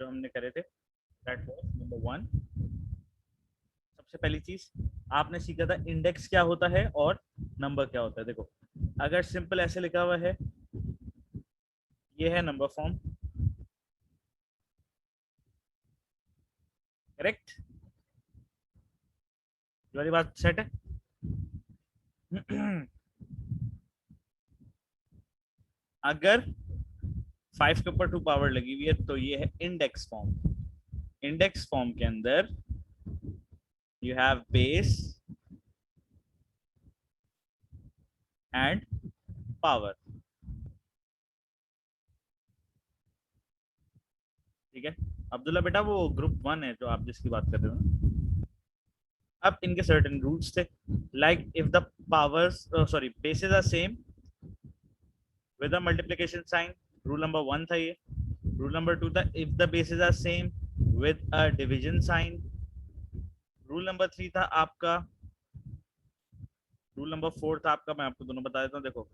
जो हमने करे थे, दैट वाज नंबर 1। सबसे पहली चीज आपने सीखा था इंडेक्स क्या होता है और नंबर क्या होता है। देखो अगर सिंपल ऐसे लिखा हुआ है, ये है नंबर फॉर्म, करेक्ट, ये वाली बात सेट है। अगर 5 के ऊपर 2 पावर लगी हुई है तो ये है इंडेक्स फॉर्म। इंडेक्स फॉर्म के अंदर you have base and power, ठीक है। अब्दुल्ला बेटा वो ग्रुप 1 है जो आप जिसकी बात कर रहे हो ना। अब इनके सर्टेन रूल्स थे, like if the powers sorry bases are same with a multiplication sign, rule number 1 था ये। रूल नंबर 2 था if the bases are same with a division sign. Rule number 3 था आपका, रूल नंबर 4 था आपका, मैं आपको दोनों बता देता हूँ। देखो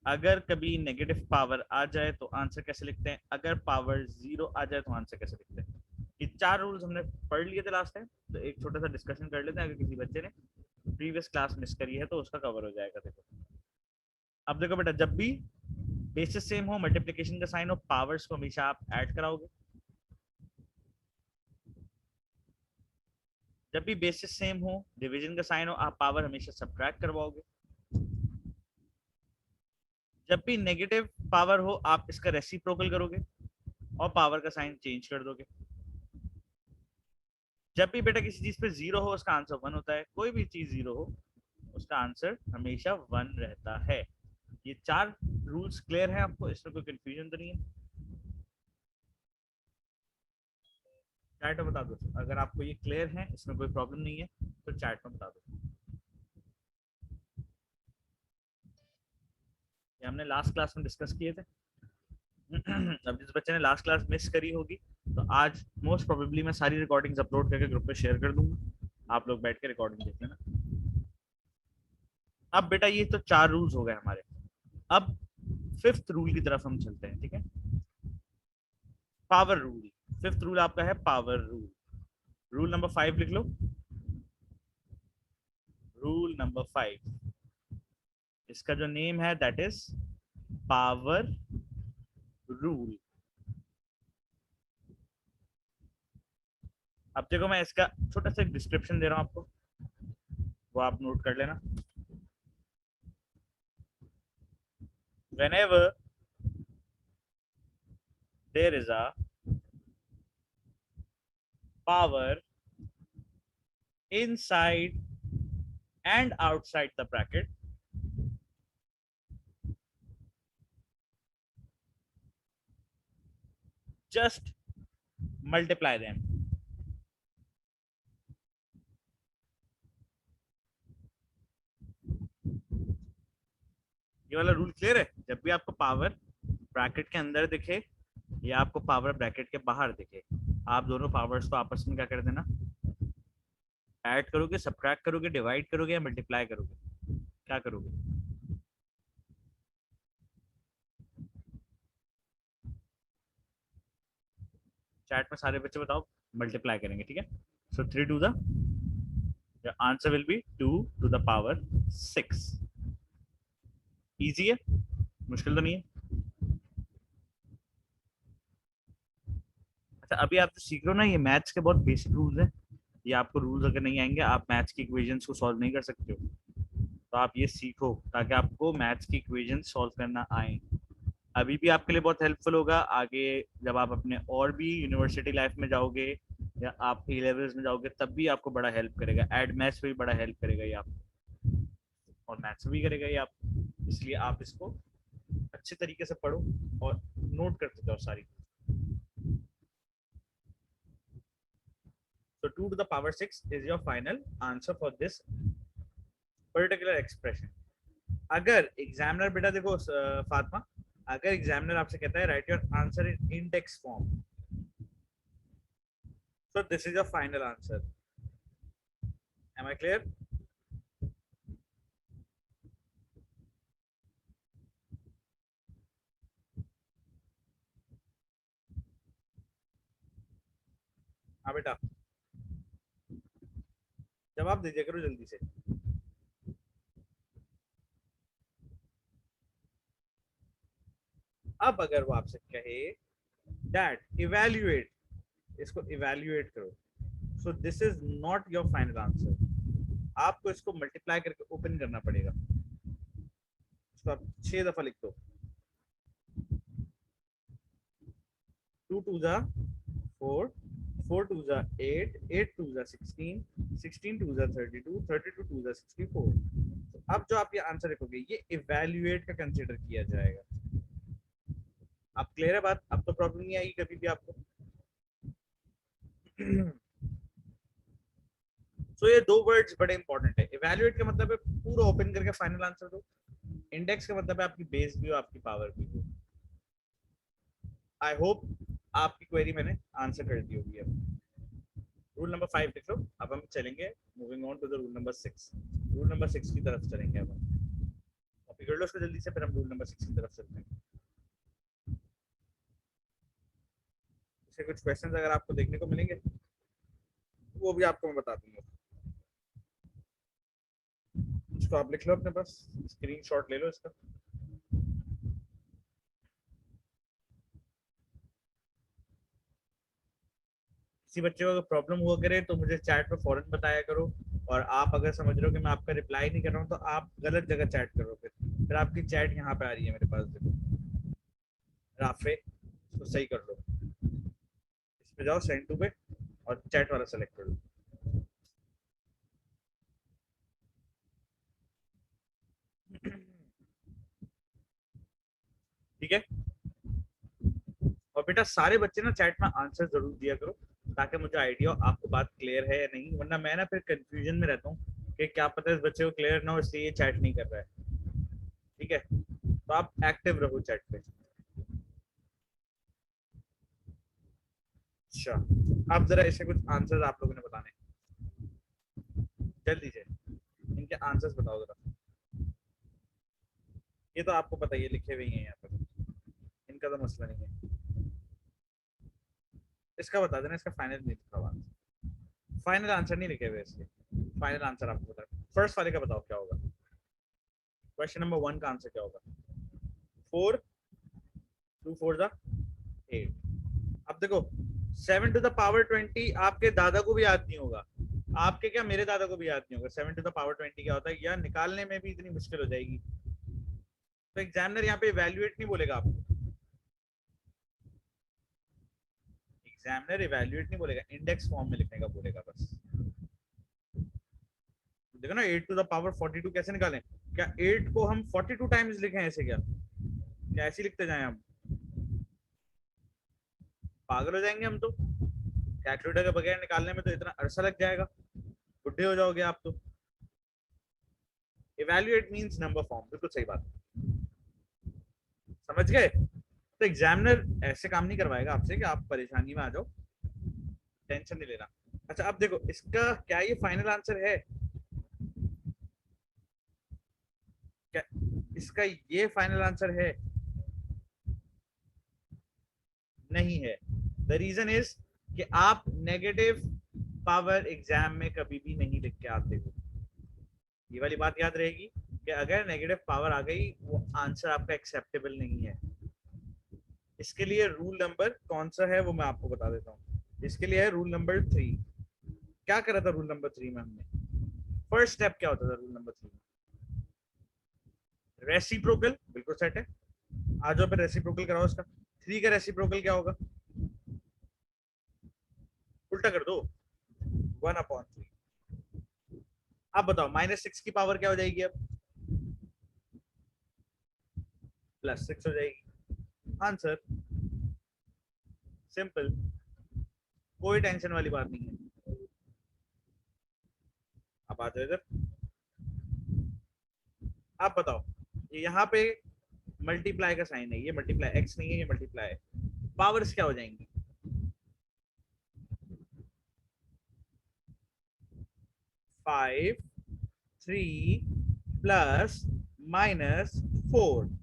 अगर कभी नेगेटिव पावर आ जाए तो आंसर कैसे लिखते हैं, अगर पावर 0 आ जाए तो आंसर कैसे लिखते हैं। ये 4 रूल्स हमने पढ़ लिए थे लास्ट टाइम, तो एक छोटा सा डिस्कशन कर लेते हैं। अगर किसी बच्चे ने प्रीवियस क्लास मिस करी है तो उसका कवर हो जाएगा। देखो अब देखो बेटा, जब भी बेसिस सेम हो, मल्टीप्लिकेशन का साइन हो, पावर्स को हमेशा आप ऐड कराओगे। जब भी बेसिस सेम हो, डिवीजन का साइन हो, आप पावर हमेशा सब्ट्रैक्ट करवाओगे। जब भी नेगेटिव पावर हो आप इसका रेसिप्रोकल करोगे और पावर का साइन चेंज कर दोगे। जब भी बेटा किसी चीज पे 0 हो उसका आंसर 1 होता है, कोई भी चीज 0 हो उसका आंसर हमेशा 1 रहता है। ये 4 रूल्स क्लियर है आपको, इसमें कोई कंफ्यूजन तो नहीं है। चैट में बता दो अगर आपको ये क्लियर है, इसमें कोई प्रॉब्लम नहीं है तो चैट में बता दो। ये हमने लास्ट क्लास में डिस्कस किए थे। अब जिस बच्चे ने लास्ट क्लास मिस करी होगी तो आज मोस्ट प्रोबेबली मैं सारी रिकॉर्डिंग्स अपलोड करके ग्रुप पे शेयर कर दूंगा, आप लोग बैठ के रिकॉर्डिंग देख लेना। अब बेटा ये तो 4 रूल्स हो गए हमारे। अब 5th रूल की तरफ हम चलते हैं, ठीक है। Power rule. 5th रूल आपका है पावर रूल। रूल नंबर 5 लिख लो। रूल नंबर 5, इसका जो नेम है दैट इज पावर रूल। अब देखो मैं इसका छोटा सा डिस्क्रिप्शन दे रहा हूं आपको, वो आप नोट कर लेना। whenever there is a power inside and outside the bracket, just multiply them। ये वाला रूल क्लियर है। जब भी आपको पावर ब्रैकेट के अंदर दिखे या आपको पावर ब्रैकेट के बाहर दिखे, आप दोनों पावर्स को आपस में क्या कर देना, ऐड करोगे, सब्ट्रैक्ट करोगे, डिवाइड करोगे या मल्टीप्लाई करोगे, क्या करोगे। चैट में सारे बच्चे बताओ, मल्टीप्लाई करेंगे, ठीक है। So 3 to the answer will be 2 to the power 6। Easy है, मुश्किल तो नहीं है। अच्छा अभी आप तो सीख रहे हो ना, ये मैथ्स के बहुत बेसिक रूल्स हैं। ये आपको रूल्स अगर नहीं आएंगे आप मैथ्स की इक्वेशंस को सॉल्व नहीं कर सकते हो, तो आप ये सीखो ताकि आपको मैथ्स की इक्वेशन सॉल्व करना आए। अभी भी आपके लिए बहुत हेल्पफुल होगा आगे, जब आप अपने और भी यूनिवर्सिटी लाइफ में जाओगे या आप ए लेवल्स में जाओगे तब भी आपको बड़ा हेल्प करेगा। एड मैथ्स में भी बड़ा हेल्प करेगा ये आप, और मैथ्स में भी करेगा ये आप। इसलिए आप इसको अच्छे तरीके से पढ़ो और नोट करते जाओ सारी। So 2 to the power 6 is your final answer for this particular expression। अगर एग्जामिनर बेटा देखो फातिमा, अगर एग्जामिनर आपसे कहता है right your answer in index form, so this is your final answer। am I clear? हाँ बेटा, जवाब दीजिए करो जल्दी से। अब अगर वो आपसे कहे दैट इवेल्युएट, इसको इवेल्युएट करो, so this is not your final answer. आपको इसको मल्टीप्लाई करके ओपन करना पड़ेगा। इसको आप 6 दफा लिख दो। 2 टू जा 4, 4 टू जा 8, 8 टू जा 16, 16 टू जा 32, 32 टू जा 64। तो अब जो आप ये आंसर लिखोगे ये इवेल्युएट का कंसिडर किया जाएगा। आप क्लियर है बात? अब तो प्रॉब्लम नहीं आएगी कभी भी आपको। तो ये दो वर्ड्स बड़े इंपॉर्टेंट है। इवेल्युएट का मतलब है पूरा ओपन करके फाइनल आंसर दो। इंडेक्स का मतलब है आपकी बेस भी हो, आपकी पावर भी हो। आई होप आपकी क्वेरी मैंने आंसर कर दी होगी। अब रूल नंबर 5 लिख लो। अब हम चलेंगे moving on to the rule number 6। Rule number 6 की तरफ चलेंगे। अब हम कॉपी कर लो उसको जल्दी से, फिर हम रूल नंबर 6 की तरफ चलते हैं। इससे कुछ क्वेश्चंस अगर आपको देखने को मिलेंगे वो भी आपको मैं बता दूंगा। इसको आप लिख लो अपने पास, स्क्रीनशॉट ले लो इसका। किसी बच्चे को अगर प्रॉब्लम हुआ करे तो मुझे चैट पे फौरन बताया करो। और आप अगर समझ रहे हो कि मैं आपका रिप्लाई नहीं कर रहा हूँ तो आप गलत जगह चैट करो। फिर आपकी चैट यहाँ पे आ रही है मेरे पास, देखो राफे, इसको सही कर लो। इस पे जाओ सेंड टू पे और चैट वाला सेलेक्ट कर लो। ठीक है। और बेटा सारे बच्चे ना चैट में आंसर जरूर दिया करो ताकि मुझे आइडिया हो आपको बात क्लियर है या नहीं, वरना मैं ना फिर कंफ्यूजन में रहता हूँ कि क्या पता इस बच्चे को क्लियर ना हो इसलिए ये चैट नहीं कर रहा है। ठीक है, तो आप एक्टिव रहो चैट पे। अच्छा, अब जरा ऐसे कुछ आंसर्स आप लोगों ने बताने जल्दी से, इनके आंसर्स बताओ जरा। ये तो आपको पता ही है, लिखे हुए ही हैं यहाँ पर, इनका तो मसला नहीं है। इसका बता देना, इसका फाइनल नहीं लिखा हुआ, फाइनल आंसर नहीं लिखे हुए इसके। फाइनल आंसर आपको बता, फर्स्ट वाले का बताओ क्या होगा। क्वेश्चन नंबर 1 का आंसर क्या होगा? 4, 2 4 जा 8। अब देखो 7 टू द पावर 20 आपके दादा को भी याद नहीं होगा। आपके क्या, मेरे दादा को भी याद नहीं होगा 7 टू द पावर 20 क्या होता है, या निकालने में भी इतनी मुश्किल हो जाएगी। तो एग्जामिनर यहाँ पे इवैल्यूएट नहीं बोलेगा आपको, एग्जामिनर इवैल्यूएट नहीं बोलेगा, इंडेक्स फॉर्म में लिखने का बोलेगा बस। देखो ना 8 टू द पावर 42 कैसे निकालें? क्या 8 को हम 42 टाइम्स लिखें ऐसे? क्या ऐसे लिखते जाएं हम? पागल हो जाएंगे हम तो। कैलकुलेटर के बगैर निकालने में तो इतना अरसा लग जाएगा, बुढ़े हो जाओगे आप तो। इवैल्यूएट मींस नंबर फॉर्म, बिल्कुल सही बात, समझ गए? तो एग्जामिनर ऐसे काम नहीं करवाएगा आपसे कि आप परेशानी में आ जाओ, टेंशन नहीं लेना। अच्छा अब देखो इसका क्या ये फाइनल आंसर है? क्या इसका ये फाइनल आंसर है? नहीं है। द रीजन इज कि आप नेगेटिव पावर एग्जाम में कभी भी नहीं लिख के आते हो। ये वाली बात याद रहेगी कि अगर नेगेटिव पावर आ गई वो आंसर आपका एक्सेप्टेबल नहीं है। इसके लिए रूल नंबर कौन सा है वो मैं आपको बता देता हूँ। इसके लिए है रूल नंबर 3। क्या करा था रूल नंबर 3 में हमने? फर्स्ट स्टेप क्या होता था रूल नंबर 3 में? रेसिप्रोकल, बिल्कुल सेट है। आज पे रेसिप्रोकल कराओ इसका। 3 का रेसिप्रोकल क्या होगा? उल्टा कर दो, 1/3। अब बताओ -6 की पावर क्या हो जाएगी अब? +6 हो जाएगी। आंसर सिंपल, कोई टेंशन वाली बात नहीं है। अब आ जाओ इधर। आप बताओ, ये यहाँ पे मल्टीप्लाई का साइन है, ये मल्टीप्लाई x नहीं है, ये मल्टीप्लाई है। पावर्स क्या हो जाएंगी? 5, 3 प्लस -4।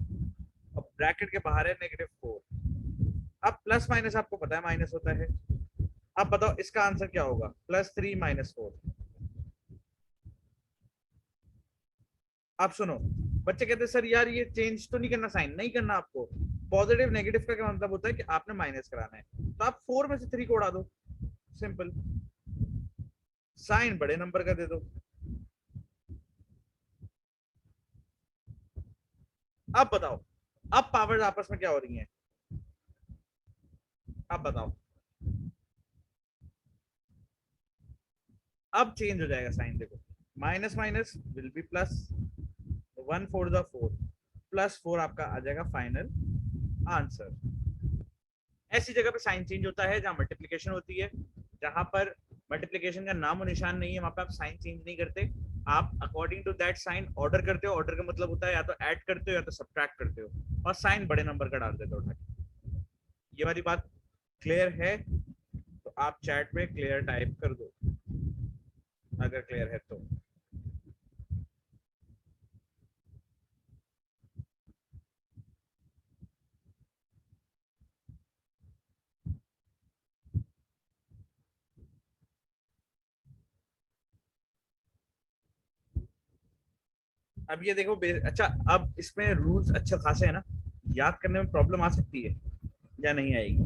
अब ब्रैकेट के बाहर है -4। अब प्लस माइनस आपको पता है माइनस होता है, अब बताओ इसका आंसर क्या होगा, +3 -4। आप सुनो, बच्चे कहते हैं सर यार ये चेंज तो नहीं करना, साइन नहीं करना आपको। पॉजिटिव नेगेटिव का क्या मतलब होता है कि आपने माइनस कराना है, तो आप 4 में से 3 को उड़ा दो, सिंपल। साइन बड़े नंबर का दे दो। अब बताओ, अब पावर्स आपस में क्या हो रही हैं, अब बताओ। अब चेंज हो जाएगा साइन, देखो minus minus will be plus, 1 4 × 4 +4 आपका आ जाएगा फाइनल आंसर। ऐसी जगह पे साइन चेंज होता है जहां मल्टीप्लीकेशन होती है, जहां पर मल्टीप्लीकेशन का नाम और निशान नहीं है, वहां पे आप साइन चेंज नहीं करते, आप according to that sign order करते हो। ऑर्डर का मतलब होता है या तो ऐड करते हो या तो सब्ट्रैक्ट करते हो, और साइन बड़े नंबर का डाल देते हो उठा के। ये वाली बात क्लियर है? तो आप चैट में क्लियर टाइप कर दो अगर क्लियर है तो। अब ये देखो अच्छा, अब इसमें रूल्स अच्छा खासे है ना, याद करने में प्रॉब्लम आ सकती है या नहीं आएगी,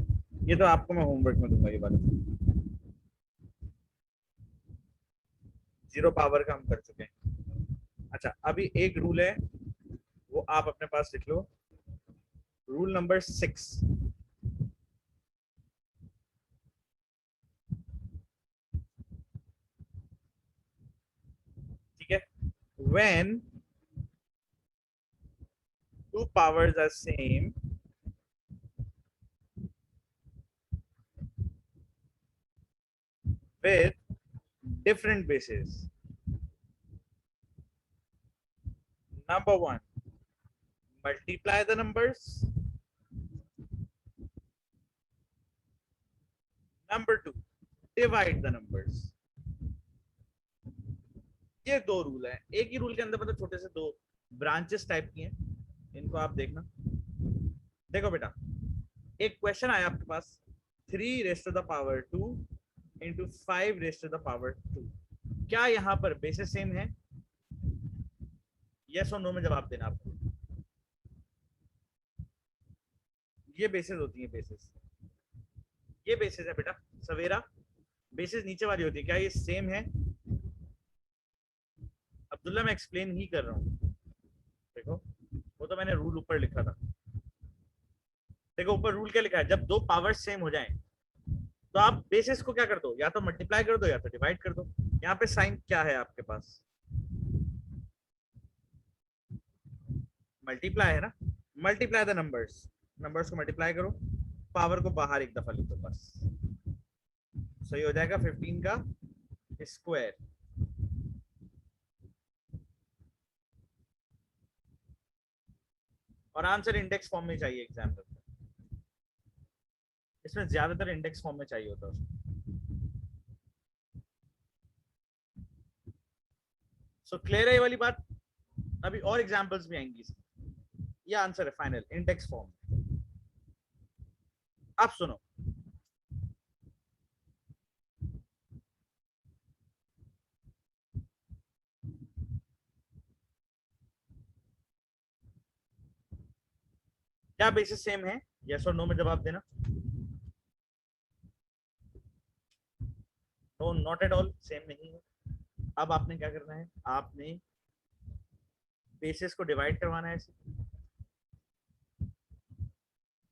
ये तो आपको मैं होमवर्क में दूंगा ये वाला। 0 पावर का हम कर चुके हैं। अच्छा अभी एक रूल है, वो आप अपने पास लिख लो, रूल नंबर 6। ठीक है, when two powers are same, with different bases, number one, multiply the numbers, number two, divide the numbers। ये दो रूल है, एक ही रूल के अंदर मतलब छोटे से दो ब्रांचेस टाइप की हैं, इनको आप देखना। देखो बेटा, एक क्वेश्चन आया आपके पास, 3 raised to the power 2 into 5 raised to the power 2, क्या यहाँ पर बेसिस सेम है? यस और नो में जवाब देना आपको। ये बेसिस होती है, बेसिस, ये बेसिस है बेटा सवेरा, बेसिस नीचे वाली होती है, क्या ये सेम है? अब्दुल्ला मैं एक्सप्लेन ही कर रहा हूँ, देखो वो तो मैंने रूल ऊपर लिखा था। देखो ऊपर रूल क्या लिखा है, जब दो पावर सेम हो जाएं तो आप बेसिस को क्या कर दो, या तो मल्टीप्लाई कर दो या तो डिवाइड कर दो। यहाँ पे साइन क्या है आपके पास, मल्टीप्लाई है ना, मल्टीप्लाई द नंबर्स, नंबर्स को मल्टीप्लाई करो, पावर को बाहर एक दफा लिख दो बस, सही हो जाएगा 15 का स्क्वायर। और आंसर इंडेक्स फॉर्म में चाहिए एग्जाम में, इसमें ज्यादातर इंडेक्स फॉर्म में चाहिए होता है। सो क्लियर है ये वाली बात? अभी और एग्जांपल्स भी आएंगी, ये आंसर है फाइनल इंडेक्स फॉर्म। आप सुनो, क्या बेसिस सेम है, यस और नो में जवाब देना। No, not at all same नहीं है। अब आपने क्या करना है, आपने बेसिस को डिवाइड करवाना है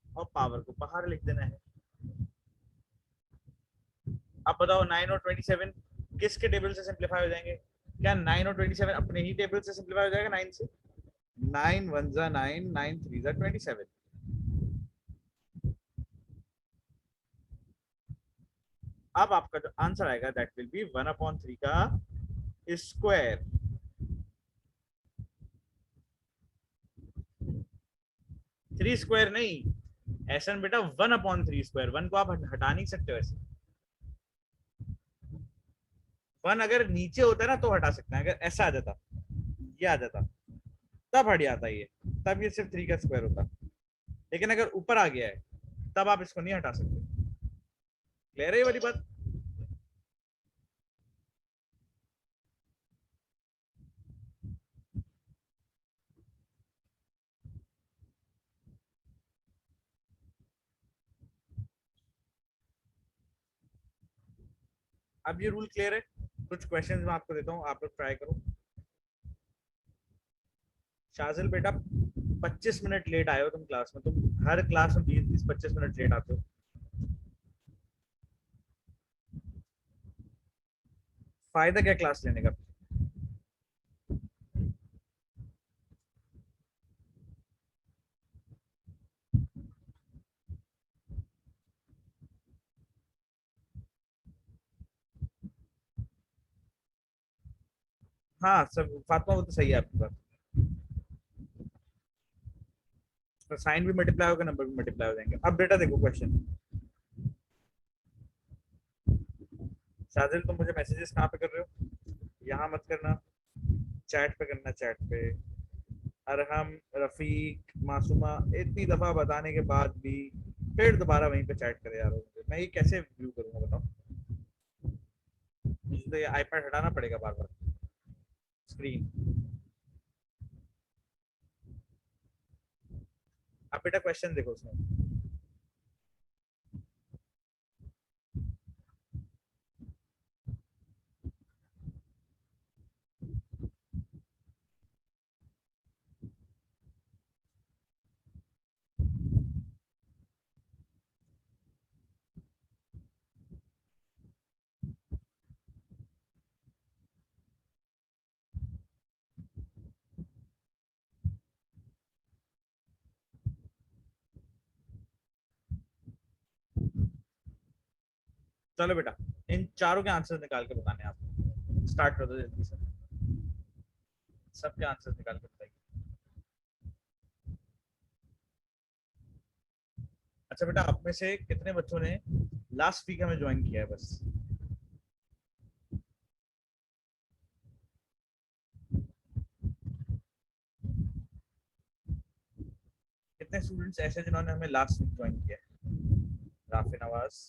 और पावर को बाहर लिख देना है। अब बताओ 9 और 27 किसके टेबल से सिंप्लीफाई हो जाएंगे? क्या 9 और 27 अपने ही टेबल से सिंप्लीफाई हो जाएगा 9 से? 9 1 जा 9, 9 3 जा 27। अब आपका जो आंसर आएगा दैट विल बी 1/3 का स्क्वायर। 3 स्क्वायर नहीं, ऐसा बेटा 1/3 स्क्वायर, 1 को आप हटा नहीं सकते वैसे। 1 अगर नीचे होता ना तो हटा सकते हैं, अगर ऐसा आ जाता, ये आ जाता, तब हट जाता ये, तब ये सिर्फ 3 का स्क्वायर होता। लेकिन अगर ऊपर आ गया है तब आप इसको नहीं हटा सकते। क्लियर है ये वाली बात? अब ये रूल क्लियर है? कुछ क्वेश्चंस मैं आपको देता हूँ, आप लोग ट्राई करो। शाजिल बेटा, 25 मिनट लेट आए हो तुम क्लास में, तुम हर क्लास में 20-25 मिनट लेट आते हो। फायदा क्या क्लास लेने का? हाँ सब फातिमा, वो तो सही है आपकी बात। तो साइन भी मल्टीप्लाई होगा, नंबर भी मल्टीप्लाई हो जाएंगे। अब बेटा देखो क्वेश्चन। शाजिल तुम मुझे मैसेजेस कहाँ पे कर रहे हो? यहाँ मत करना, चैट पे करना, चैट पे। अरहम, रफीक, मासूमा, इतनी दफा बताने के बाद भी फिर दोबारा वहीं पे चैट करे जा रहे हो। मैं ये कैसे व्यू करूंगा बताओ? मुझे तो ये आईपैड हटाना पड़ेगा बार बार स्क्रीन। आप बेटा क्वेश्चन देखो उसमें। चलो बेटा, इन चारों के आंसर निकाल के बताने हैं आप। स्टार्ट कर दो जल्दी से, सबके आंसर निकाल के बताइए। अच्छा बेटा, आप में से कितने बच्चों ने लास्ट वीक हमें ज्वाइन किया है बस? कितने स्टूडेंट्स ऐसे जिन्होंने हमें लास्ट वीक ज्वाइन किया है? राफी नवाज,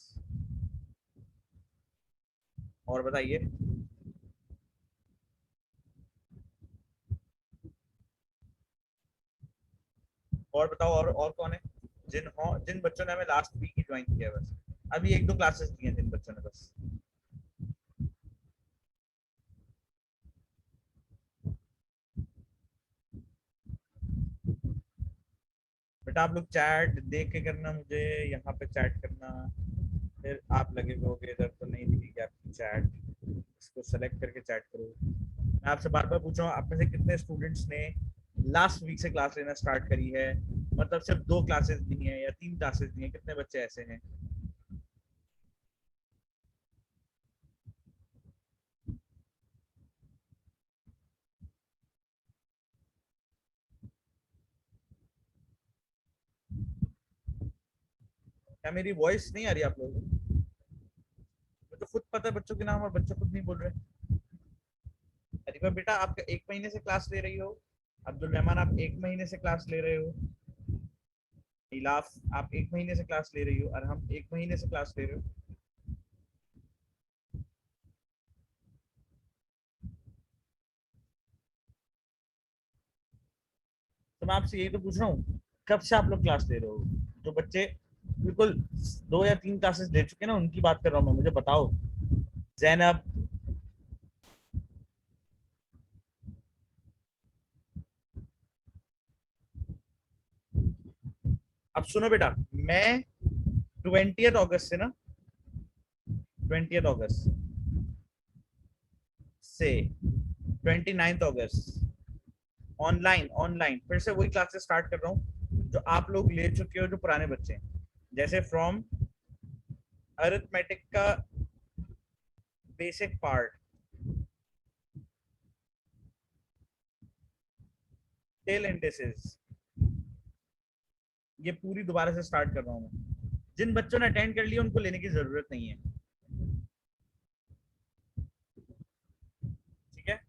और बताइए। और बताओ, और कौन है जिन बच्चों ने हमें लास्ट वीक ही ज्वाइन किया है बस? अभी एक दो क्लासेस दी हैं जिन बच्चों ने बस। बेटा आप लोग चैट देख के करना, मुझे यहाँ पे चैट करना। फिर आप लगे हो इधर तो नहीं दिखेगी आपकी चैट, इसको सेलेक्ट करके चैट करो। मैं आपसे बार बार पूछ रहा हूँ, आप में से कितने स्टूडेंट्स ने लास्ट वीक से क्लास लेना स्टार्ट करी है? मतलब सिर्फ 2 क्लासेस दी हैं या 3 क्लासेस दी हैं? कितने बच्चे ऐसे हैं? क्या मेरी वॉइस नहीं आ रही आप लोगों को? मुझे खुद पता है बच्चों के नाम, और बच्चे खुद नहीं बोल रहे। अरिफा बेटा, आप 1 महीने से क्लास ले रही हो। अब्दुल रहमान, आप 1 महीने से क्लास ले रहे हो। इलाफ, आप 1 महीने से क्लास ले रही हो। और हम 1 महीने से क्लास ले रहे हो। तो मैं आपसे यही तो पूछ रहा हूँ, कब से आप लोग क्लास ले रहे हो? जो बच्चे बिल्कुल 2 या 3 क्लासेस ले चुके हैं ना, उनकी बात कर रहा हूँ मैं, मुझे बताओ। जैनब। अब सुनो बेटा, मैं 20 अगस्त से ना, 20 अगस्त से 29 अगस्त ऑनलाइन ऑनलाइन फिर से वही क्लासेस स्टार्ट कर रहा हूँ जो आप लोग ले चुके हो, जो पुराने बच्चे हैं। जैसे फ्रॉम अरिथमेटिक का बेसिक पार्ट टेल इंडिसेस, ये पूरी दोबारा से स्टार्ट कर रहा हूँ मैं। जिन बच्चों ने अटेंड कर लिया उनको लेने की जरूरत नहीं है, ठीक है?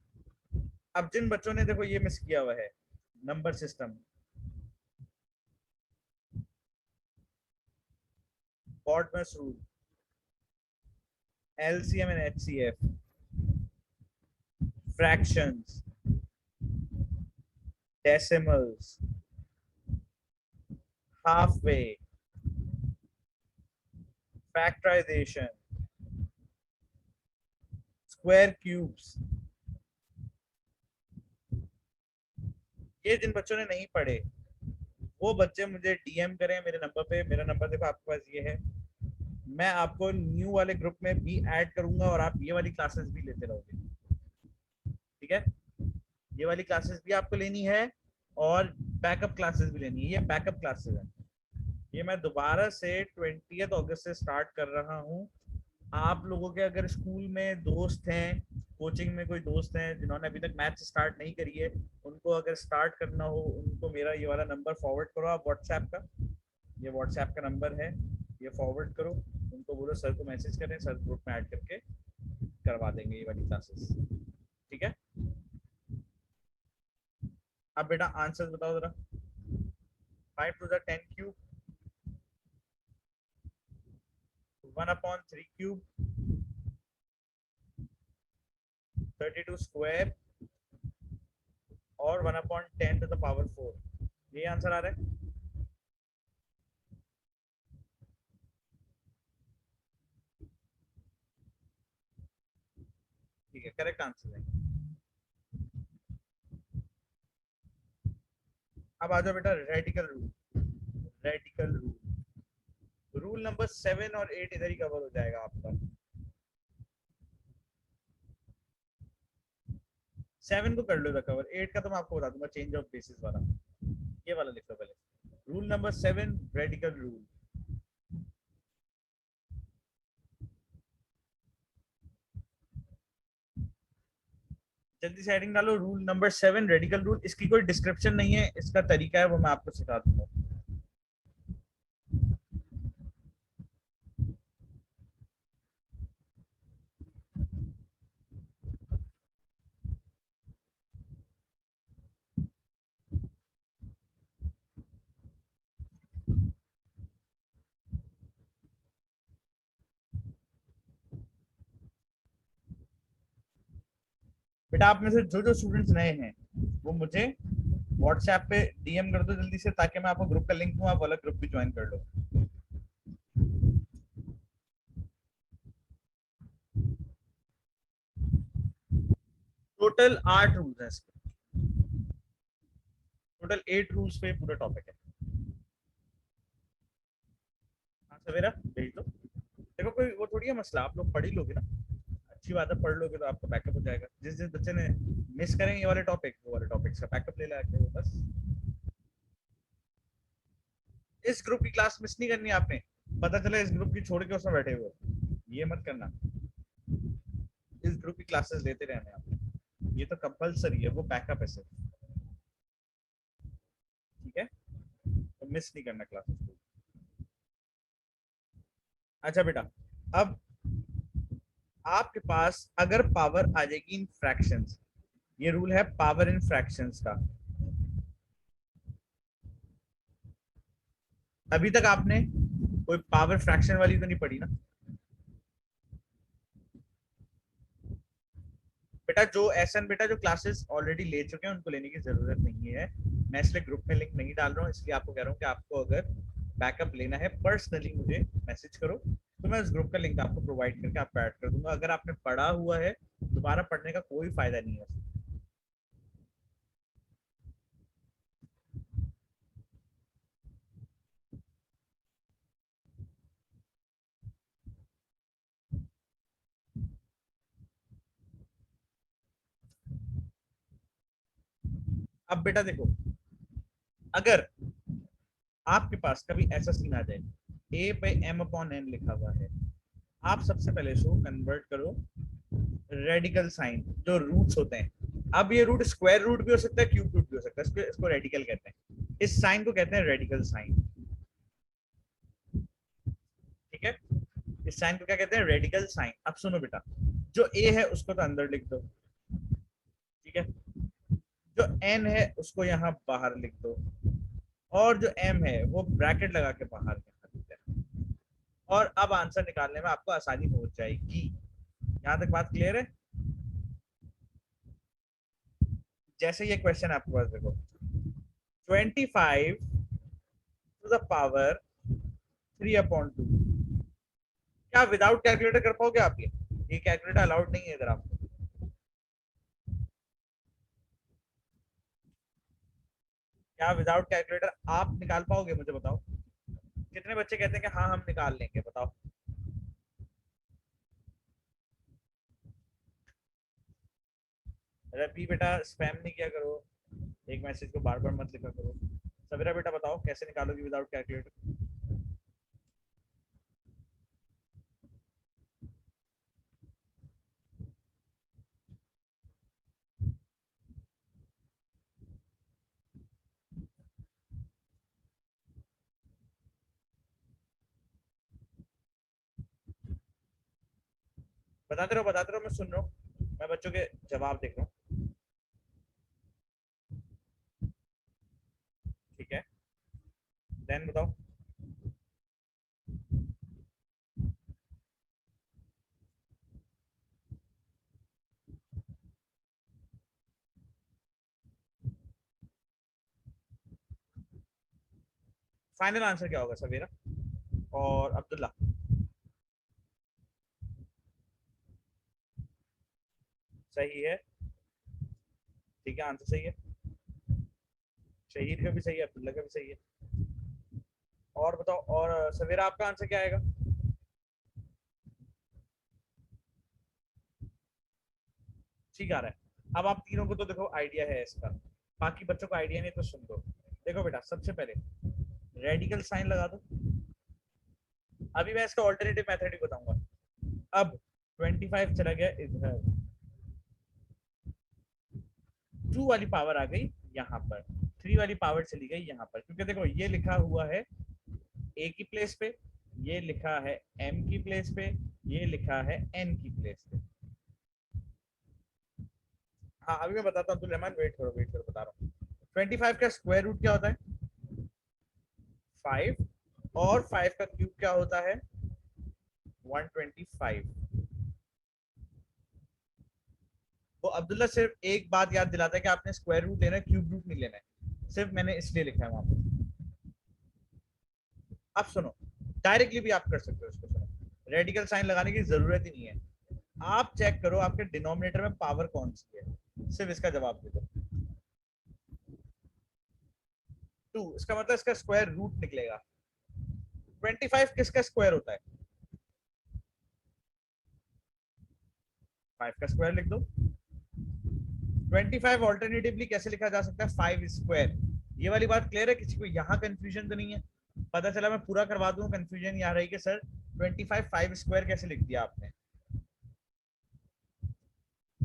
अब जिन बच्चों ने देखो ये मिस किया हुआ है, number system, BODMAS rule, LCM and HCF, fractions, decimals, halfway, factorization, square cubes, ये जिन बच्चों ने नहीं पढ़े वो बच्चे मुझे डीएम करें मेरे नंबर पे। मेरा नंबर देखो आपके पास ये है। मैं आपको न्यू वाले ग्रुप में भी ऐड करूंगा और आप ये वाली क्लासेस भी लेते रहोगे, ठीक है? ये वाली क्लासेस भी आपको लेनी है और बैकअप क्लासेस भी लेनी है। ये बैकअप क्लासेस है, ये मैं दोबारा से 20 अगस्त से स्टार्ट कर रहा हूँ। आप लोगों के अगर स्कूल में दोस्त हैं, कोचिंग में कोई दोस्त हैं जिन्होंने अभी तक मैथ स्टार्ट नहीं करी है, उनको अगर स्टार्ट करना हो उनको मेरा ये वाला नंबर फॉरवर्ड करो आप व्हाट्सएप का। ये व्हाट्सएप का नंबर है, ये फॉरवर्ड करो, उनको बोलो सर को मैसेज करें, सर ग्रुप में ऐड करके करवा देंगे ये वाली क्लासेस, ठीक है? अब बेटा आंसर बताओ जरा। 5 to the 10 cube, 1/3 cube, 32 square और 1/10 to the power 4। ये आंसर आ रहा है? ठीक है, करेक्ट आंसर है। अब आ जाओ बेटा radical rule. Radical rule, rule number 7 और 8 इधर ही कवर हो जाएगा आपका। 7 को कर लो था कवर, 8 का तो मैं आपको बता दूंगा, चेंज ऑफ बेसिस वाला। ये वाला लिख लो पहले, रूल नंबर 7 रेडिकल रूल। जल्दी से हेडिंग डालो, रूल नंबर 7 रेडिकल रूल। इसकी कोई डिस्क्रिप्शन नहीं है, इसका तरीका है वो मैं आपको सिखा दूंगा। बेटा आप में से जो जो स्टूडेंट्स नए हैं वो मुझे व्हाट्सएप पे डीएम कर दो जल्दी से, ताकि मैं आपको ग्रुप का लिंक दूं, आप अलग ग्रुप भी ज्वाइन कर लो। टोटल 8 रूल्स हैं इसके, टोटल 8 रूल्स पे पूरा टॉपिक है। हाँ सवेरा भेज दो। देखो कोई वो थोड़ी है मसला, आप लोग पढ़ ही लोगे ना, अच्छी बात है, पढ़ लोगे तो आपको बैकअप हो जाएगा। जिस जिस बच्चे ने मिस करेंगे ये वाले टॉपिक, वो वाले टॉपिक्स का बैकअप ले लाके वो बस। इस ग्रुप की क्लास मिस नहीं करनी आपने, पता चला इस ग्रुप की छोड़ के उसमें बैठे हुए, ये मत करना। इस ग्रुप की क्लासेस लेते रहने आप, ये तो कंपलसरी है, वो बैकअप है सिर्फ, ठीक है? तो मिस नहीं करना क्लासेस को। अच्छा बेटा, अब आपके पास अगर पावर आ जाएगी इन फ्रैक्शंस, ये रूल है पावर इन फ्रैक्शंस का। अभी तक आपने कोई पावर फ्रैक्शन वाली तो नहीं पढ़ी ना? बेटा जो एसन बेटा जो क्लासेस ऑलरेडी ले चुके हैं उनको लेने की जरूरत नहीं है। मैं इसलिए ग्रुप में लिंक नहीं डाल रहा हूँ, इसलिए आपको कह रहा हूँ कि आपको अगर बैकअप लेना है पर्सनली मुझे मैसेज करो, तो मैं इस ग्रुप का लिंक आपको प्रोवाइड करके आपको ऐड कर दूंगा। अगर आपने पढ़ा हुआ है दोबारा पढ़ने का कोई फायदा नहीं है। अब बेटा देखो, अगर आपके पास कभी ऐसा सीन आ जाए ए पे m/n लिखा हुआ है, आप सबसे पहले इसको कन्वर्ट करो रेडिकल साइन, जो रूट्स होते हैं। अब ये रूट स्क्वायर रूट भी हो सकता है, क्यूब रूट भी हो सकता है, इसको रेडिकल कहते हैं, इस साइन को कहते हैं रेडिकल साइन, ठीक है? इस साइन को क्या कहते हैं? Radical sign. अब सुनो बेटा, जो ए है उसको तो अंदर लिख दो, ठीक है? जो एन है उसको यहाँ बाहर लिख दो, और जो एम है वो ब्रैकेट लगा के बाहर लिख देना, और अब आंसर निकालने में आपको आसानी हो जाएगी। यहाँ तक बात क्लियर है? जैसे ये क्वेश्चन आपके पास देखो, 25 टू द पावर 3/2, क्या विदाउट कैलकुलेटर कर पाओगे आप? ये कैलकुलेटर अलाउड नहीं है इधर आपको। क्या विदाउट कैलकुलेटर आप निकाल पाओगे? मुझे बताओ। कितने बच्चे कहते हैं कि हाँ हम निकाल लेंगे? बताओ। अरे भी बेटा स्पैम नहीं किया करो, एक मैसेज को बार बार मत लिखा करो। सवेरा बेटा बताओ कैसे निकालोगे विदाउट कैलकुलेटर? बताते रहो, मैं सुन रहा हूँ, मैं बच्चों के जवाब देख रहा हूँ। ठीक है, देन बताओ। फाइनल आंसर क्या होगा सवेरा और अब्दुल्ला? सही है, ठीक है, आंसर सही है। शहीद का भी सही है, अब्दुल्ला का भी सही है। और बताओ, और सवेरा आपका आंसर क्या आएगा? ठीक आ रहा है। अब आप तीनों को तो देखो आइडिया है इसका, बाकी बच्चों को आइडिया नहीं तो सुन दो। देखो बेटा, सबसे पहले रेडिकल साइन लगा दो। अभी मैं इसका ऑल्टरनेटिव मेथड ही बताऊंगा। अब 25 चला गया इधर, 2 वाली पावर आ गई यहाँ पर, 3 वाली पावर चली गई यहाँ पर, क्योंकि देखो ये लिखा हुआ है ए की प्लेस पे, ये लिखा है एम की प्लेस पे, ये लिखा है एन की प्लेस पे। हाँ अभी मैं बताता हूँ, अब्दुल रहमान वेट करो बता रहा हूँ। 25 का स्क्वायर रूट क्या होता है? 5। और 5 का क्यूब क्या होता है? 125। वो अब्दुल्ला सिर्फ एक बात याद दिलाता है कि आपने स्क्वायर रूट लेना है, क्यूब रूट नहीं लेना है, सिर्फ मैंने इसलिए लिखा है वहां पे। आप सुनो, डायरेक्टली भी आप कर सकते हो इसको, सुनो, रेडिकल साइन लगाने की जरूरत ही नहीं है। आप चेक करो आपके डिनोमिनेटर में पावर कौन सी है, सिर्फ इसका जवाब दे दो। 2, इसका मतलब इसका स्क्वायर रूट निकलेगा। 25 किसका स्क्वायर होता है? 5 का स्क्वायर लिख दो। 25 ऑल्टरनेटिवली कैसे लिखा जा सकता है? 5 स्क्वायर। ये वाली बात क्लियर है? किसी को यहाँ कंफ्यूजन तो नहीं है? पता चला मैं पूरा करवा दूं, कंफ्यूजन यहाँ रही कि सर 25 5 स्क्वायर कैसे लिख दिया आपने।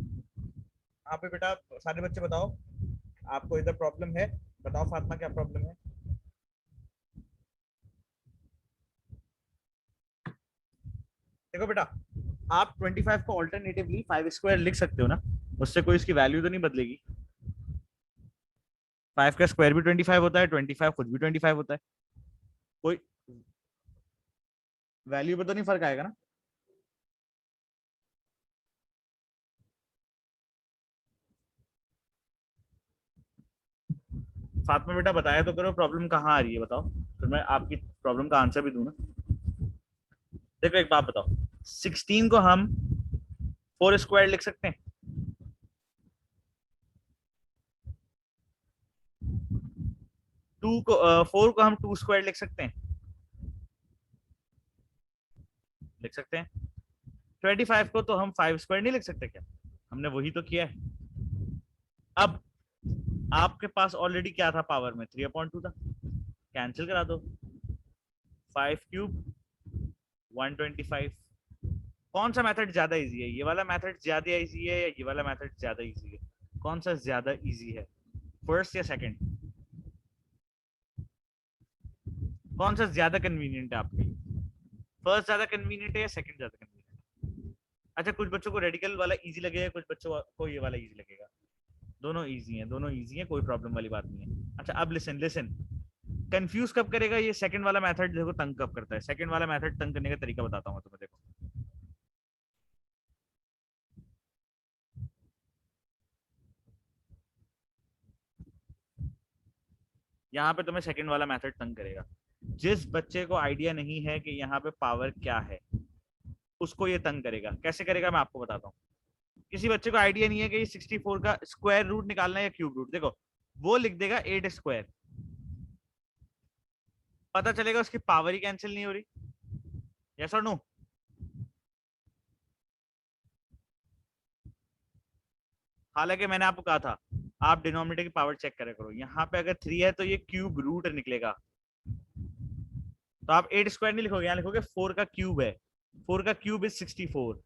यहाँ पे बेटा सारे बच्चे बताओ, आपको इधर प्रॉब्लम है? बताओ फातिमा क्या प्रॉब्लम है? देखो बेटा, आप 25 को ऑल्टरनेटिवली 5 स्क्वायर लिख सकते हो ना, उससे कोई इसकी वैल्यू तो नहीं बदलेगी। 5 का स्क्वायर भी 25 होता है, 25 खुद भी 25 होता है, कोई वैल्यू पे तो नहीं फर्क आएगा ना। फातिमा बेटा बताया तो करो प्रॉब्लम कहाँ आ रही है, बताओ, फिर मैं आपकी प्रॉब्लम का आंसर भी दूं ना। देखो एक बात बताओ, 16 को हम 4 स्क्वायर लिख सकते हैं? 4 को हम 2 स्क्वायर लिख सकते हैं? लिख सकते हैं। 25 को तो हम 5 स्क्वायर नहीं लिख सकते क्या? हमने वही तो किया है। अब आपके पास ऑलरेडी क्या था पावर में? 3/2 था, कैंसिल करा दो। 5 क्यूब 125। कौन सा मेथड ज्यादा इजी है? ये वाला मेथड ज्यादा इजी है या ये वाला मेथड ज्यादा इजी है? कौन सा ज्यादा इजी है, फर्स्ट या सेकंड? कौन सा ज्यादा कन्वीनियंट है आपके लिए? फर्स्ट ज्यादा कन्वीनियंट है या सेकंड ज्यादा कन्वीनियंट? अच्छा, कुछ बच्चों को रेडिकल वाला इजी लगेगा, कुछ बच्चों को ये वाला इजी लगेगा। दोनों इजी हैं, दोनों इजी हैं, कोई प्रॉब्लम वाली बात नहीं है। अच्छा अब लिसन लिसन, कंफ्यूज कब करेगा ये सेकंड वाला मेथड? देखो तंग कब करता है सेकंड वाला मेथड, तंग करने का तरीका बताता हूँ तुम्हें, देखो। यहाँ पे तुम्हें सेकंड वाला मेथड तंग करेगा। जिस बच्चे को आइडिया नहीं है कि यहाँ पे पावर क्या है, उसको ये तंग करेगा। कैसे करेगा मैं आपको बताता हूँ। किसी बच्चे को आइडिया नहीं है कि ये 64 का स्क्वायर रूट निकालना है या क्यूब रूट, देखो वो लिख देगा 8 स्क्वायर, पता चलेगा उसकी पावर ही कैंसिल नहीं हो रही। यस और नो? हालांकि मैंने आपको कहा था आप डिनोमिनेटर की पावर चेक करा करो। यहाँ पे अगर 3 है तो ये क्यूब रूट निकलेगा। तो आप 8 स्क्वायर नहीं लिखोगे, यहाँ लिखोगे 4 का क्यूब है। 4 का क्यूब इज 64,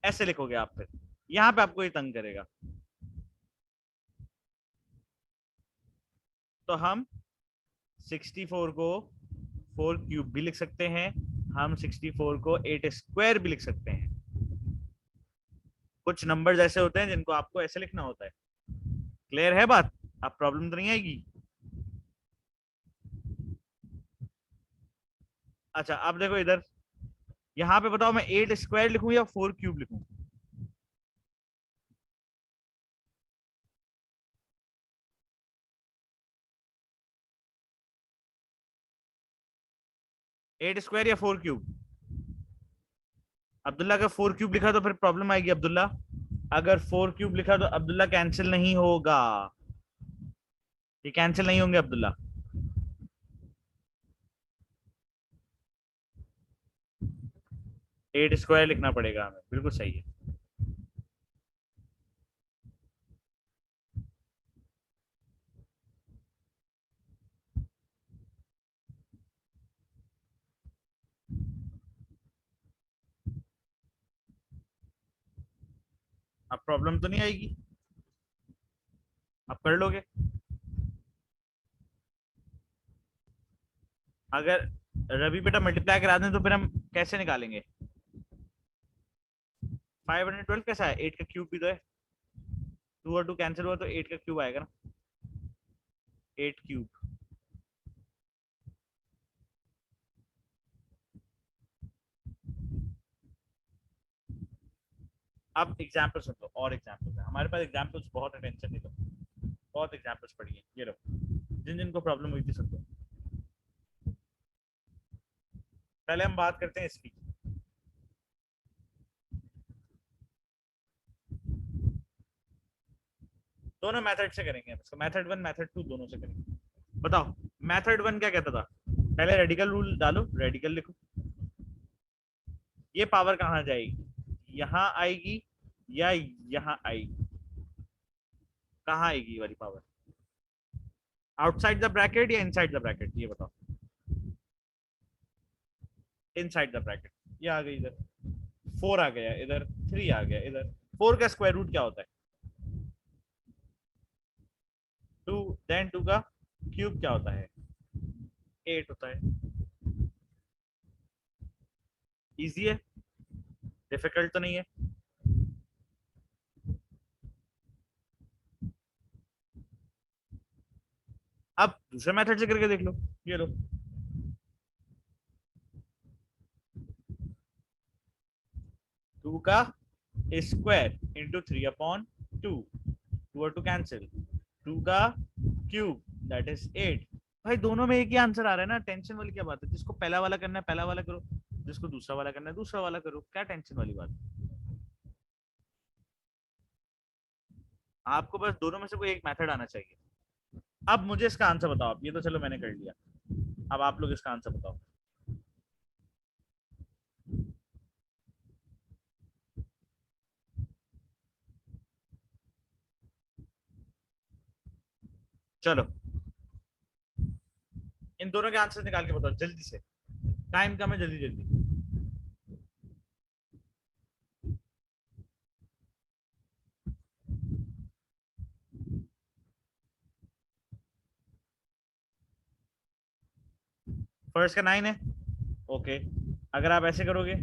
ऐसे लिखोगे आप। फिर यहाँ पे आपको ये तंग करेगा। तो हम 64 को 4 क्यूब भी लिख सकते हैं, हम 64 को 8 स्क्वायर भी लिख सकते हैं। कुछ नंबर्स ऐसे होते हैं जिनको आपको ऐसे लिखना होता है। क्लियर है बात? अब प्रॉब्लम तो नहीं आएगी। अच्छा अब देखो इधर, यहाँ पे बताओ मैं 8 स्क्वायर लिखूं या 4 क्यूब लिखूं? 8 स्क्वायर या 4 क्यूब? अब्दुल्ला का 4 क्यूब लिखा तो फिर प्रॉब्लम आएगी अब्दुल्ला। अगर 4 क्यूब लिखा तो अब्दुल्ला कैंसिल नहीं होगा, ये कैंसिल नहीं होंगे अब्दुल्ला। 8 स्क्वायर लिखना पड़ेगा हमें, बिल्कुल सही है। अब प्रॉब्लम तो नहीं आएगी, आप कर लोगे। अगर रवि बेटा मल्टीप्लाई करा दें तो फिर हम कैसे निकालेंगे? 512 कैसा है? 8 का क्यूब भी तो है। 2 और 2 कैंसिल हुआ तो 8 का क्यूब आएगा ना। 8 क्यूब। अब एग्जाम्पल सुन लो, और एग्जाम्पल है हमारे पास, एग्जाम्पल्स बहुत है, टेंशन नहीं लो। बहुत एग्जाम्पल्स पढ़िए, ये लो जिन जिनको प्रॉब्लम हुई थी सुन लो। पहले हम बात करते हैं इसकी। दोनों मेथड से करेंगे हम इसको, मेथड 1 मेथड 2 दोनों से करेंगे। बताओ मेथड 1 क्या कहता था? पहले रेडिकल रूल डालो, रेडिकल लिखो। ये पावर कहाँ जाएगी? यहाँ आएगी या यहाँ आएगी? कहाँ आएगी ये वाली पावर? आउटसाइड द ब्रैकेट या इनसाइड द ब्रैकेट, ये बताओ। Inside the bracket. ये आ गई इधर, 4 आ गया इधर, 3 आ गया इधर। 4 का स्क्वायर रूट क्या होता है? 2। देन 2 का क्यूब क्या होता है? 8 होता है। इजी है, डिफिकल्ट तो नहीं है। अब दूसरे मेथड से करके देख लो, ये लो। 2 का स्क्वायर इंटू 3/2, 2 और 2 कैंसिल। 2 का क्यूब दैट इज 8। भाई दोनों में एक ही आंसर आ रहा है ना, टेंशन वाली क्या बात है? जिसको पहला वाला करना है पहला वाला करो, जिसको दूसरा वाला करना है दूसरा वाला करो, क्या टेंशन वाली बात है? आपको बस दोनों में से कोई एक मेथड आना चाहिए। अब मुझे इसका आंसर बताओ, आप ये तो चलो मैंने कर लिया, अब आप लोग इसका आंसर बताओ। चलो इन दोनों के आंसर निकाल के बताओ जल्दी से, टाइम कम है, जल्दी जल्दी। फर्स्ट का 9 है, ओके। अगर आप ऐसे करोगे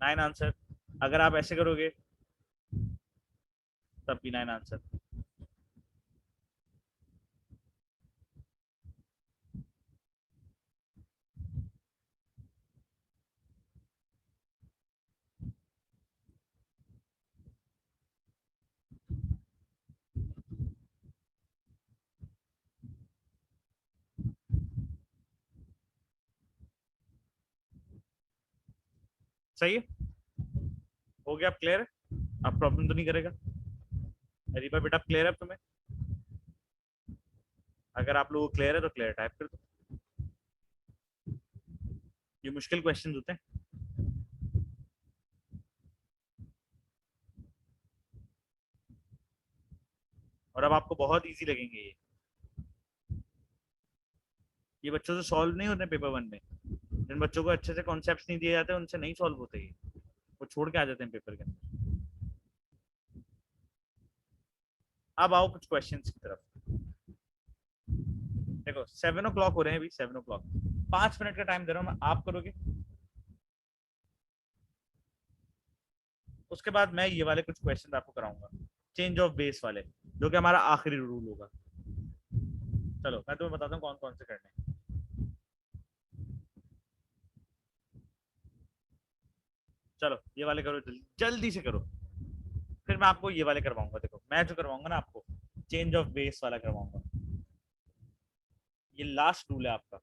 9 आंसर, अगर आप ऐसे करोगे तब भी 9 आंसर। सही है, हो गया, आप क्लियर है, आप प्रॉब्लम तो नहीं करेगा। अरीबा बेटा क्लियर है अब तुम्हें? अगर आप लोगों को क्लियर है तो क्लियर टाइप कर दो। ये मुश्किल क्वेश्चन होते हैं, और अब आपको बहुत इजी लगेंगे ये बच्चों से सॉल्व नहीं होते पेपर वन में। जिन बच्चों को अच्छे से कॉन्सेप्ट्स नहीं दिए जाते उनसे नहीं सॉल्व होते ये, वो छोड़ के आ जाते हैं पेपर के अंदर। अब आओ कुछ क्वेश्चंस की तरफ। देखो 7 o'clock हो रहे हैं अभी, 7 o'clock, 5 मिनट का टाइम दे रहा हूँ मैं, आप करोगे। उसके बाद मैं ये वाले कुछ क्वेश्चन आपको कराऊंगा, चेंज ऑफ बेस वाले, जो कि हमारा आखिरी रूल होगा। चलो मैं तुम्हें बताता हूँ कौन कौन से करने हैं। चलो ये वाले करो, जल्दी जल्दी से करो, फिर मैं आपको ये वाले करवाऊंगा। देखो मैं जो करवाऊंगा ना आपको, चेंज ऑफ बेस वाला करवाऊंगा। ये लास्ट रूल है आपका।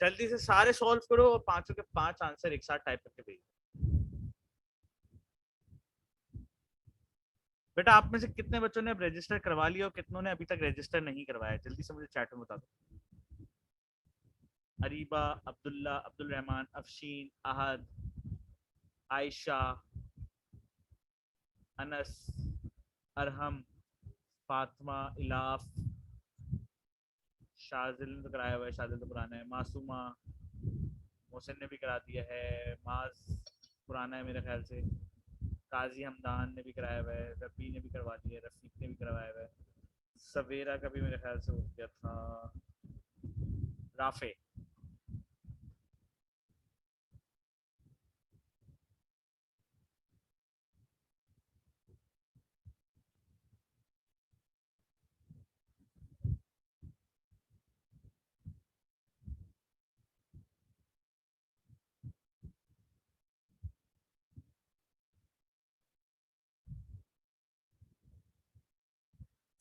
जल्दी से सारे सॉल्व करो और पांचों के पांच आंसर एक साथ टाइप करके भेजो। बेटा आप में से कितने बच्चों ने अब रजिस्टर करवा लिया और कितनों ने अभी तक रजिस्टर नहीं करवाया, जल्दी से मुझे चैट में बता दो। अरीबा, अब्दुल्ला, अब्दुल रहमान, अफशीन, अहद, आयशा, अनस, अरहम, फातिमा, इलाफ, शाजिल ने तो कराया हुआ है, शाजिल तो पुराना है, मासूमा, मोहसिन ने भी करा दिया है, माज पुराना है मेरे ख्याल से, काजी हमदान ने भी कराया हुआ है, रफ़ी ने भी करवा दिया है, रफीक ने भी करवाया हुआ है, सवेरा का भी मेरे ख्याल से हो गया था, राफे।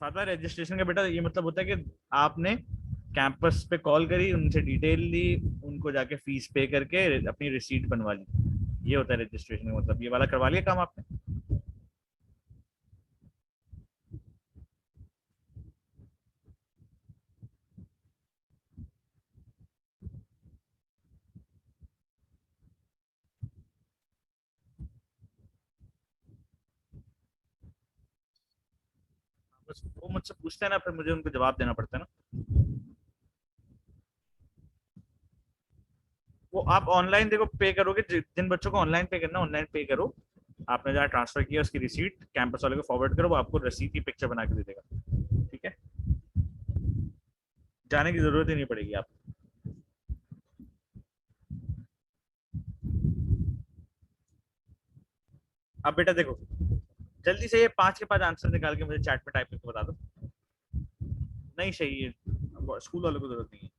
फातिमा रजिस्ट्रेशन का बेटा ये मतलब होता है कि आपने कैंपस पे कॉल करी, उनसे डिटेल ली, उनको जाके फीस पे करके अपनी रिसीट बनवा ली, ये होता है रजिस्ट्रेशन का मतलब। ये वाला करवा लिया काम आपने? बस वो मुझसे पूछते हैं ना, फिर मुझे उनको जवाब देना पड़ता है ना। वो आप ऑनलाइन देखो पे करोगे, जिन बच्चों को ऑनलाइन पे करना ऑनलाइन पे करो, आपने जहाँ ट्रांसफर किया उसकी रिसीट कैंपस वाले को फॉरवर्ड करो, वो आपको रसीद की पिक्चर बना के दे देगा, ठीक है। जाने की जरूरत ही नहीं पड़ेगी आप। अब बेटा देखो, जल्दी से ये पांच के पांच आंसर निकाल के मुझे चैट में टाइप करके बता दो। नहीं सही है, स्कूल वालों को जरूरत नहीं है।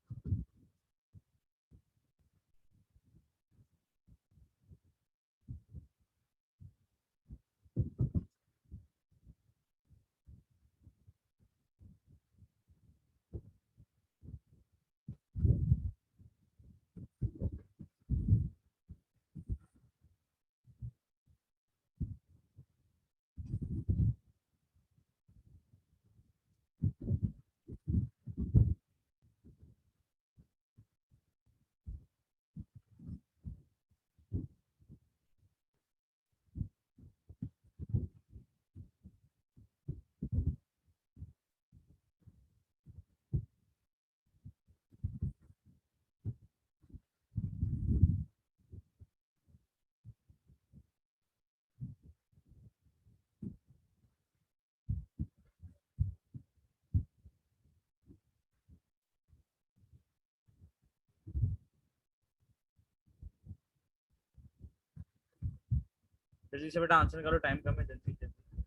जल्दी से बेटा आंसर निकालो, टाइम कम है, जल्दी जल्दी,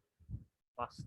फास्ट।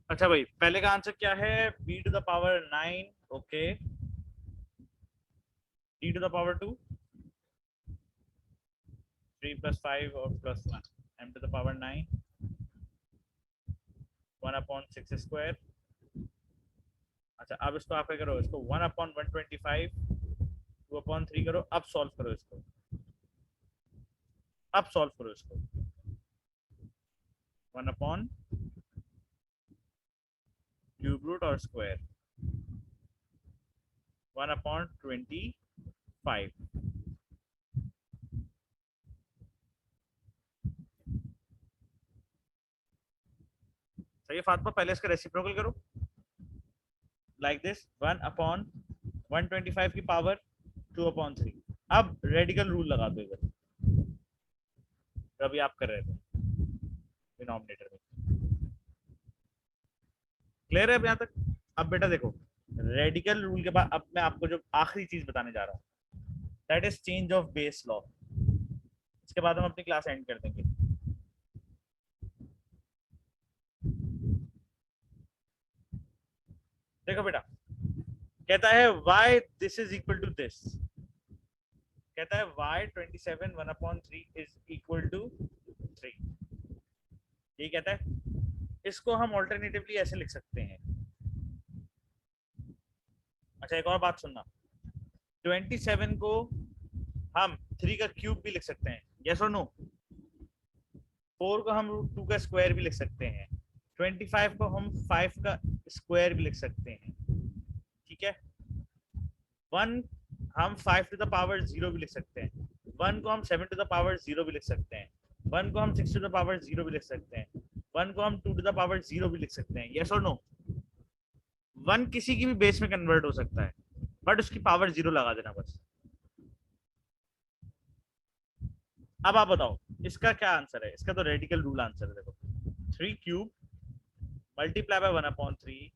अच्छा भाई, पहले का आंसर क्या है? b to the power 9, okay, d to the power 2, 3 plus 5 और plus 1, m to the power 9, 1/6 square. अच्छा, अब इसको आप क्या करो, इसको 1/125, 2/3 करो, अब सॉल्व करो इसको, अब सॉल्व करो इसको। 1/क्यूब रूट और स्क्वायर, 1/25। सही है फातिमा, पहले इसका रेसिप्रोकल करो, लाइक दिस, 1/125 की पावर 2/3। अब रेडिकल रूल लगा दो इधर, अभी आप कर रहे थे डिनोमिनेटर में। क्लियर है अब यहाँ तक? अब बेटा देखो, रेडिकल रूल के बाद अब मैं आपको जो आखिरी चीज बताने जा रहा हूँ, that is change of base law. इसके बाद हम अपनी क्लास एंड कर देंगे। देखो बेटा, कहता है y this is equal to this, कहता है y 27 1/3 इज इक्वल टू 3, ये कहता है। इसको हम ऑल्टरनेटिवली ऐसे लिख सकते हैं। अच्छा, एक और बात सुनना, 27 को हम 3 का क्यूब भी लिख सकते हैं, यस और नो? 4 को हम √2 का स्क्वायर भी लिख सकते हैं, 25 को हम 5 का स्क्वायर भी लिख सकते हैं, ठीक है। 1 हम 5 टू द पावर 0 भी लिख सकते हैं, 1 को हम 7 टू द पावर 0 भी लिख सकते हैं, 1 को हम 6 टू द पावर 0 भी लिख सकते हैं, 1 को हम 2 टू द पावर 0 भी लिख सकते हैं, यस और नो? 1 किसी की भी बेस में कन्वर्ट हो सकता है, बट उसकी पावर 0 लगा देना बस। अब आप बताओ इसका क्या आंसर है? इसका तो रेडिकल रूल आंसर है, देखो, 3³ मल्टीप्लाई बाय 1/3,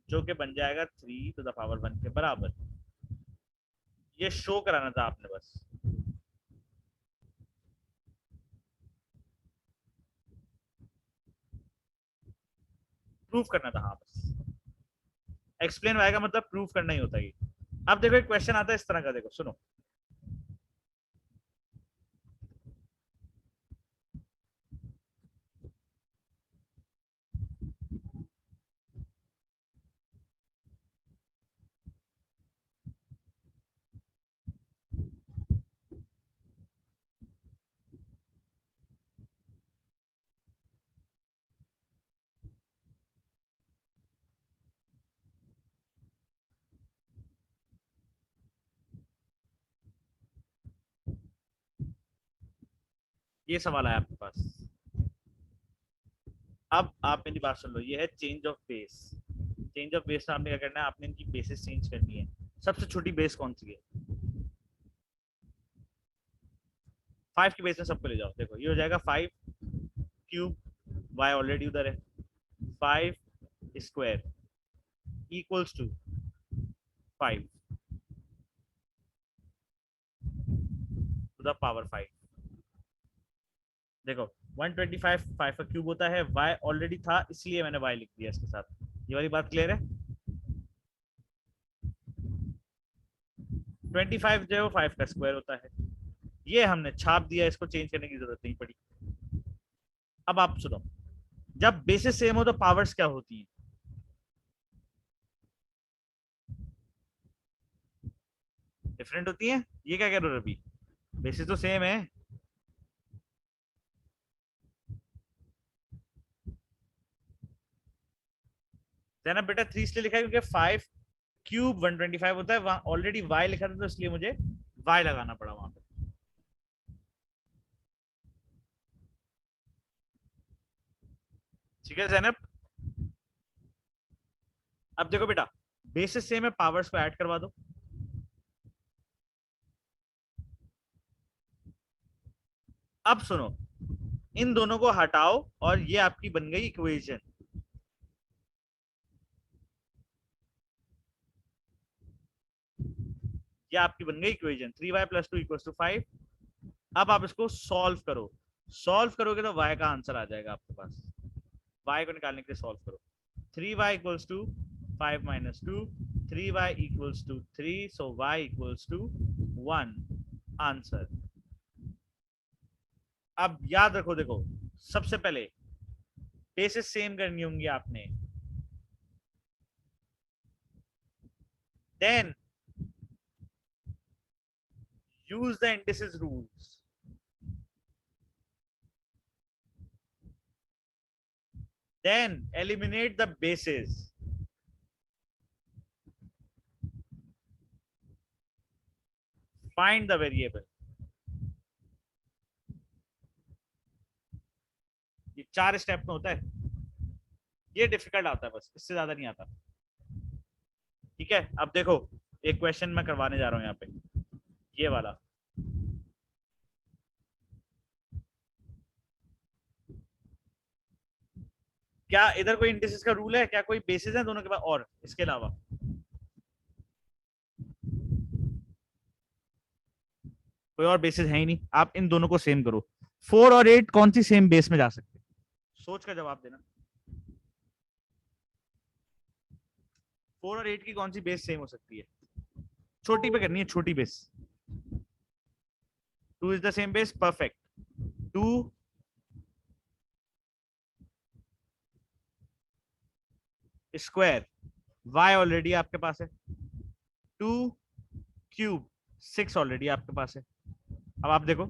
जो कि बन जाएगा 3 टू द पावर 1 के बराबर। ये शो कराना था आपने बस, प्रूफ करना था, हाँ बस। एक्सप्लेन आएगा मतलब प्रूफ करना ही होता है। अब देखो एक क्वेश्चन आता है इस तरह का, देखो सुनो, ये सवाल है आपके पास। अब आप मेरी बात सुन लो, ये है change of base. Change of base में आपने क्या करना है, आपने इनकी बेसिस चेंज करनी है। सबसे छोटी बेस कौन सी है? 5 की बेस में सबको ले जाओ, देखो ये हो जाएगा 5³ y ऑलरेडी उधर है, 5 square equals to 5 to the power 5। देखो 125 5 का क्यूब होता है, y ऑलरेडी था इसलिए मैंने y लिख दिया इसके साथ। ये वाली बात क्लियर है? 25 जो है वो 5 का स्क्वायर होता है, ये हमने छाप दिया, इसको चेंज करने की जरूरत नहीं पड़ी। अब आप सुनो, जब बेसिस सेम हो तो पावर्स क्या होती है? डिफरेंट होती है। ये क्या कह रहे हो रवि? बेसिस तो सेम है। ना बेटा 3 इसलिए लिखा है क्योंकि 5³ 125 होता है, वहां ऑलरेडी y लिखा था तो इसलिए मुझे y लगाना पड़ा वहां पे। ठीक है जैनब? अब देखो बेटा, बेसिस सेम है, पावर्स को ऐड करवा दो। अब सुनो, इन दोनों को हटाओ और ये आपकी बन गई इक्वेशन। ये आपकी बन गई इक्वेशन, 3y + 2 = 5। अब आप इसको सॉल्व करो, सॉल्व करोगे तो y का आंसर आ जाएगा आपके पास। y को निकालने के लिए सॉल्व करो। 3y equals to 5 minus 2, 3y equals to 3, so y equals to 1. Answer. अब याद रखो, देखो सबसे पहले बेसिस सेम करनी होंगी आपने, then use the indices rules, then eliminate the bases, find the variable. ये 4 स्टेप में होता है, ये डिफिकल्ट आता है, बस इससे ज्यादा नहीं आता। ठीक है, अब देखो एक क्वेश्चन मैं करवाने जा रहा हूं यहाँ पे, ये वाला। क्या इधर कोई इंडिसेस का रूल है? क्या कोई बेसिस है दोनों के पास और इसके अलावा? कोई और बेसिस है ही नहीं, आप इन दोनों को सेम करो। 4 और 8 कौन सी सेम बेस में जा सकते? सोच कर जवाब देना। 4 और 8 की कौन सी बेस सेम हो सकती है? छोटी पे करनी है, छोटी base. 2 is the same base, perfect. 2 square, y already आपके पास है। 2 क्यूब, 6 ऑलरेडी आपके पास है। अब आप देखो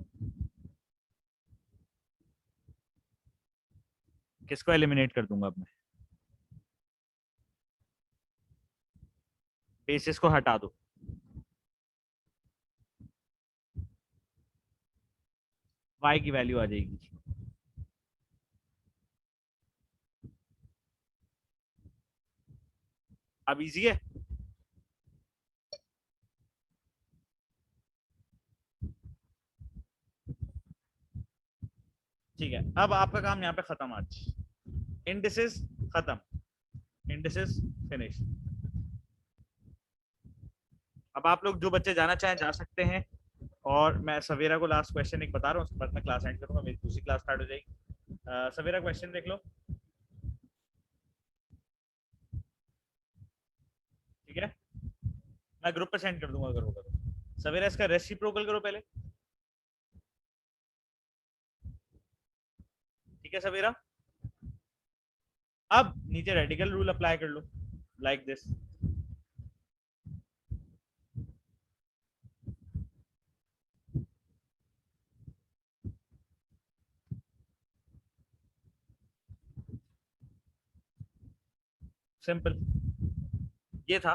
किसको एलिमिनेट कर दूंगा अब मैं, बेसिस को हटा दो। y की वैल्यू आ जाएगी। अब इजी है। ठीक है, अब आपका काम यहाँ पे खत्म आज। इंडिसेस खत्म, इंडिसेस फिनिश। अब आप लोग जो बच्चे जाना चाहें जा सकते हैं, और मैं सवेरा को लास्ट क्वेश्चन एक बता रहा हूँ, उसके बाद मैं क्लास एंड करूंगा, मेरी दूसरी क्लास स्टार्ट हो जाएगी। सवेरा क्वेश्चन देख लो। ठीक है, मैं ग्रुप पे सेंड कर दूंगा अगर होगा तो। सवेरा इसका रेसिप्रोकल करो पहले। ठीक है सवेरा, अब नीचे रेडिकल रूल अप्लाई कर लो, लाइक दिस। सिंपल, ये था।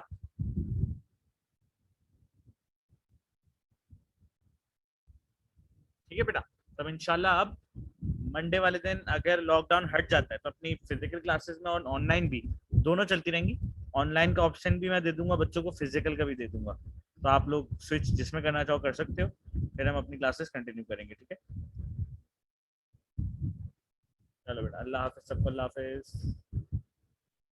ठीक है बेटा, तब इंशाल्लाह अब मंडे वाले दिन अगर लॉकडाउन हट जाता है तो अपनी फिजिकल क्लासेस में और ऑनलाइन भी दोनों चलती रहेंगी। ऑनलाइन का ऑप्शन भी मैं दे दूंगा बच्चों को, फिजिकल का भी दे दूंगा, तो आप लोग स्विच जिसमें करना चाहो कर सकते हो। फिर हम अपनी क्लासेस कंटिन्यू करेंगे। ठीक है, चलो बेटा, अल्लाह हाफिज सबको, अल्लाह हाफिज।